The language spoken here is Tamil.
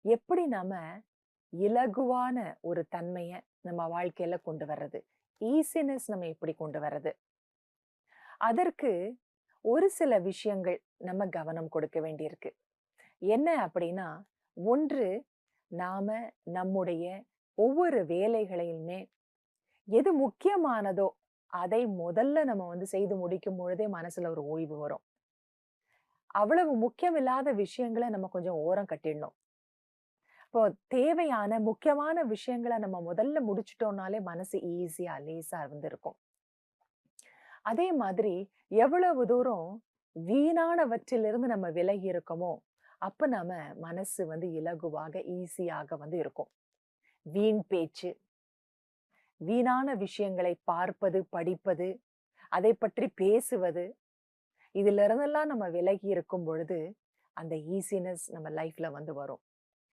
எப்படி நாம இலகுவான ஒரு தன்மைய நம்ம வாழ்க்கையில கொண்டு வர்றது? ஈஸினஸ் நம்ம எப்படி கொண்டு வர்றது? அதற்கு ஒரு சில விஷயங்கள் நம்ம கவனம் கொடுக்க வேண்டியிருக்கு. என்ன அப்படின்னா, ஒன்று நாம நம்முடைய ஒவ்வொரு வேலைகளையுமே எது முக்கியமானதோ, அதை முதல்ல நம்ம செய்து முடிக்கும் பொழுதே மனசுல ஒரு ஓய்வு வரும். அவ்வளவு முக்கியமில்லாத விஷயங்கள நம்ம கொஞ்சம் ஓரம் கட்டிடணும். இப்போ தேவையான முக்கியமான விஷயங்கள நம்ம முதல்ல முடிச்சுட்டோம்னாலே மனசு ஈஸியா, லேசா இருக்கும். அதே மாதிரி எவ்வளவு தூரம் வீணானவற்றிலிருந்து நம்ம விலகி இருக்கோமோ, அப்ப நம்ம மனசு இலகுவாக, ஈஸியாக இருக்கும். வீண் பேச்சு, வீணான விஷயங்களை பார்ப்பது, படிப்பது, அதை பற்றி பேசுவது, இதிலிருந்தெல்லாம் நம்ம விலகி இருக்கும் பொழுது, அந்த ஈஸினஸ் நம்ம லைஃப்ல வரும்.